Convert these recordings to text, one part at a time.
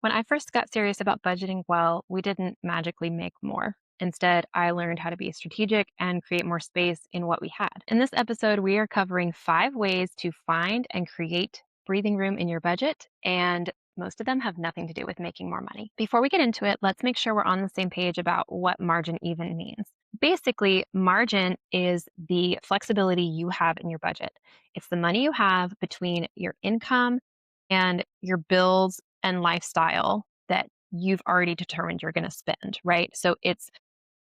When I first got serious about budgeting well, we didn't magically make more. Instead, I learned how to be strategic and create more space in what we had. In this episode, we are covering 5 ways to find and create breathing room in your budget, and most of them have nothing to do with making more money. Before we get into it, let's make sure we're on the same page about what margin even means. Basically, margin is the flexibility you have in your budget. It's the money you have between your income and your bills and lifestyle that you've already determined you're going to spend, right? So it's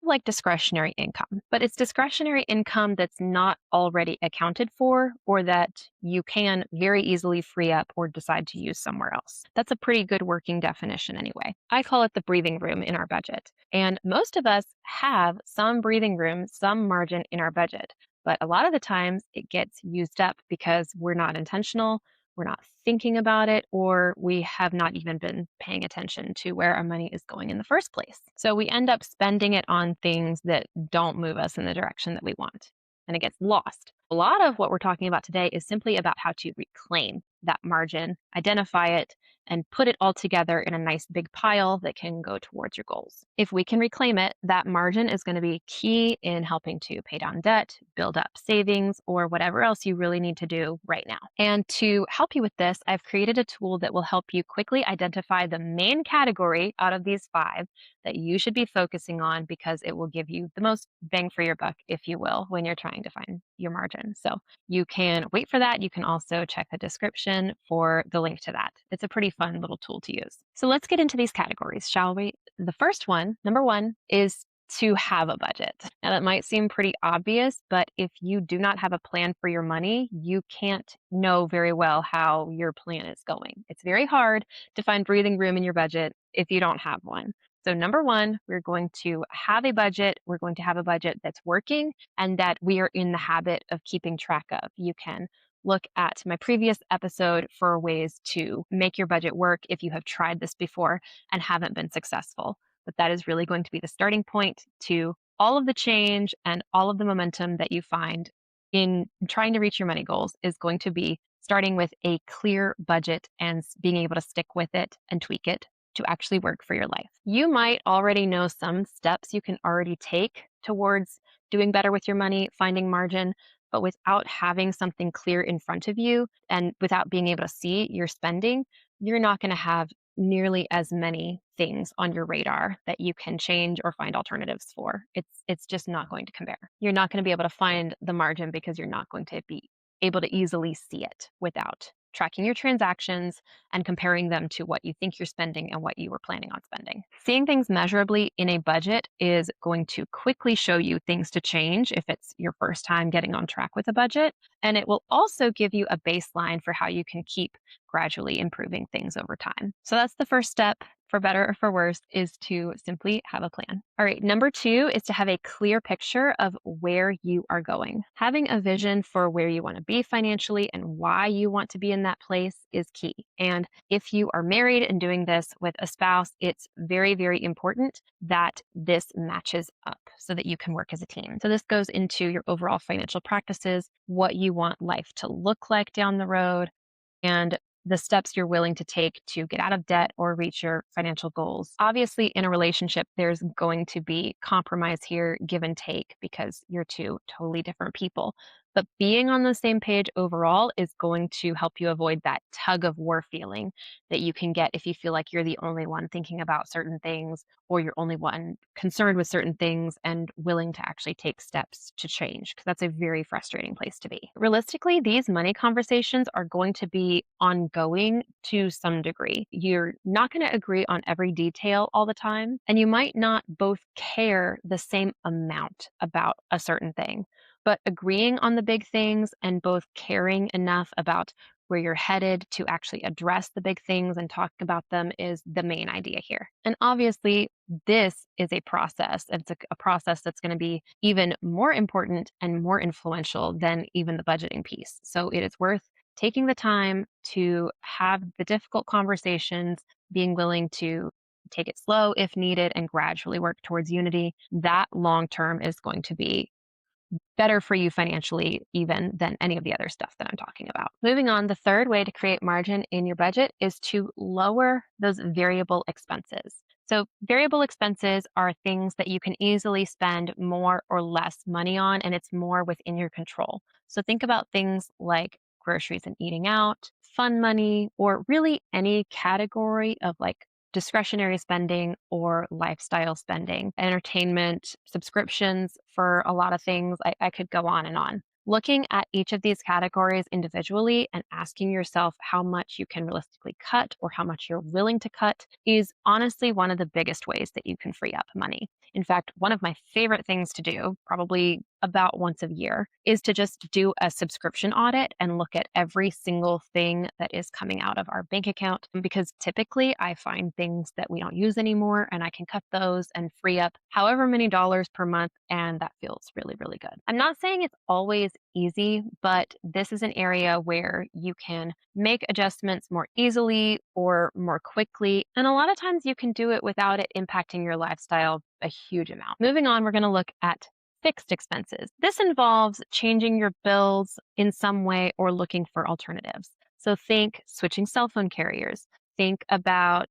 like discretionary income, but it's discretionary income that's not already accounted for or that you can very easily free up or decide to use somewhere else. That's a pretty good working definition anyway. I call it the breathing room in our budget. And most of us have some breathing room, some margin in our budget. But a lot of the times it gets used up because we're not intentional, we're not thinking about it, or we have not even been paying attention to where our money is going in the first place. So we end up spending it on things that don't move us in the direction that we want, and it gets lost. A lot of what we're talking about today is simply about how to reclaim that margin, identify it, and put it all together in a nice big pile that can go towards your goals. If we can reclaim it, that margin is going to be key in helping to pay down debt, build up savings, or whatever else you really need to do right now. And to help you with this, I've created a tool that will help you quickly identify the main category out of these 5 that you should be focusing on because it will give you the most bang for your buck, if you will, when you're trying to find your margin. So you can wait for that. You can also check the description for the link to that. It's a pretty fun little tool to use. So let's get into these categories, shall we? The first one, number 1, is to have a budget. Now, that might seem pretty obvious, but if you do not have a plan for your money, you can't know very well how your plan is going. It's very hard to find breathing room in your budget if you don't have one. So, number 1, we're going to have a budget. We're going to have a budget that's working and that we are in the habit of keeping track of. You can look at my previous episode for ways to make your budget work if you have tried this before and haven't been successful. But that is really going to be the starting point to all of the change and all of the momentum that you find in trying to reach your money goals is going to be starting with a clear budget and being able to stick with it and tweak it to actually work for your life. You might already know some steps you can already take towards doing better with your money, finding margin, but without having something clear in front of you and without being able to see your spending, you're not going to have nearly as many things on your radar that you can change or find alternatives for. It's just not going to compare. You're not going to be able to find the margin because you're not going to be able to easily see it without tracking your transactions and comparing them to what you think you're spending and what you were planning on spending. Seeing things measurably in a budget is going to quickly show you things to change if it's your first time getting on track with a budget. And it will also give you a baseline for how you can keep gradually improving things over time. So that's the first step, for better or for worse, is to simply have a plan. All right, number 2 is to have a clear picture of where you are going. Having a vision for where you want to be financially and why you want to be in that place is key. And if you are married and doing this with a spouse, it's very, very important that this matches up so that you can work as a team. So this goes into your overall financial practices, what you want life to look like down the road, and the steps you're willing to take to get out of debt or reach your financial goals. Obviously, in a relationship, there's going to be compromise here, give and take, because you're two totally different people. But being on the same page overall is going to help you avoid that tug of war feeling that you can get if you feel like you're the only one thinking about certain things or you're only one concerned with certain things and willing to actually take steps to change, because that's a very frustrating place to be. Realistically, these money conversations are going to be ongoing to some degree. You're not going to agree on every detail all the time, and you might not both care the same amount about a certain thing. But agreeing on the big things and both caring enough about where you're headed to actually address the big things and talk about them is the main idea here. And obviously, this is a process. It's a process that's going to be even more important and more influential than even the budgeting piece. So it is worth taking the time to have the difficult conversations, being willing to take it slow if needed and gradually work towards unity. That long term is going to be better for you financially even than any of the other stuff that I'm talking about. Moving on, the third way to create margin in your budget is to lower those variable expenses. So, variable expenses are things that you can easily spend more or less money on, and it's more within your control. So, think about things like groceries and eating out, fun money, or really any category of like discretionary spending or lifestyle spending, entertainment, subscriptions for a lot of things. I could go on and on. Looking at each of these categories individually and asking yourself how much you can realistically cut or how much you're willing to cut is honestly one of the biggest ways that you can free up money. In fact, one of my favorite things to do, probably about once a year, is to just do a subscription audit and look at every single thing that is coming out of our bank account. Because typically I find things that we don't use anymore and I can cut those and free up however many dollars per month. And that feels really, really good. I'm not saying it's always easy, but this is an area where you can make adjustments more easily or more quickly. And a lot of times you can do it without it impacting your lifestyle a huge amount. Moving on, we're going to look at fixed expenses. This involves changing your bills in some way or looking for alternatives. So think switching cell phone carriers, think about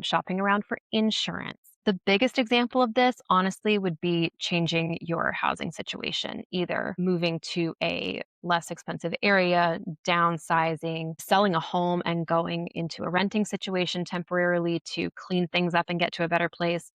shopping around for insurance. The biggest example of this, honestly, would be changing your housing situation, either moving to a less expensive area, downsizing, selling a home and going into a renting situation temporarily to clean things up and get to a better place.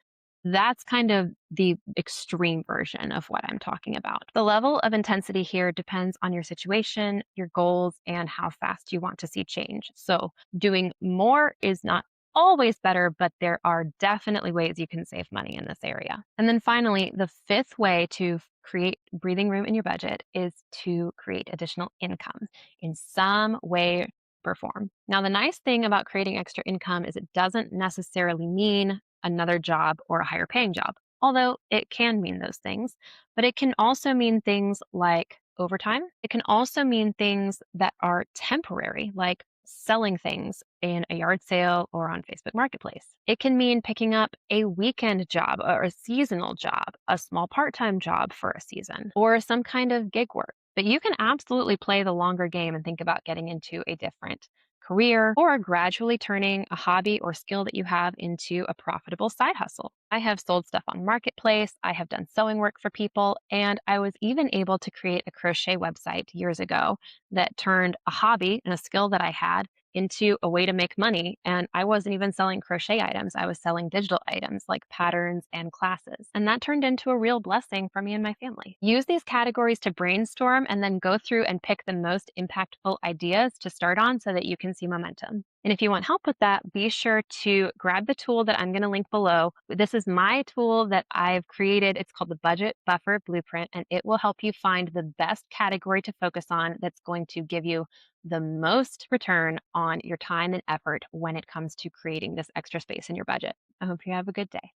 That's kind of the extreme version of what I'm talking about. The level of intensity here depends on your situation, your goals, and how fast you want to see change. So, doing more is not always better, but there are definitely ways you can save money in this area. And then finally, the fifth way to create breathing room in your budget is to create additional income in some way or form. Now, the nice thing about creating extra income is it doesn't necessarily mean another job or a higher paying job, although it can mean those things, but it can also mean things like overtime. It can also mean things that are temporary, like selling things in a yard sale or on Facebook Marketplace. It can mean picking up a weekend job or a seasonal job, a small part time job for a season, or some kind of gig work. But you can absolutely play the longer game and think about getting into a different career or gradually turning a hobby or skill that you have into a profitable side hustle. I have sold stuff on Marketplace, I have done sewing work for people, and I was even able to create a crochet website years ago that turned a hobby and a skill that I had into a way to make money. And I wasn't even selling crochet items, I was selling digital items like patterns and classes. And that turned into a real blessing for me and my family. Use these categories to brainstorm and then go through and pick the most impactful ideas to start on so that you can see momentum. And if you want help with that, be sure to grab the tool that I'm going to link below. This is my tool that I've created. It's called the Budget Buffer Blueprint, and it will help you find the best category to focus on that's going to give you the most return on your time and effort when it comes to creating this extra space in your budget. I hope you have a good day.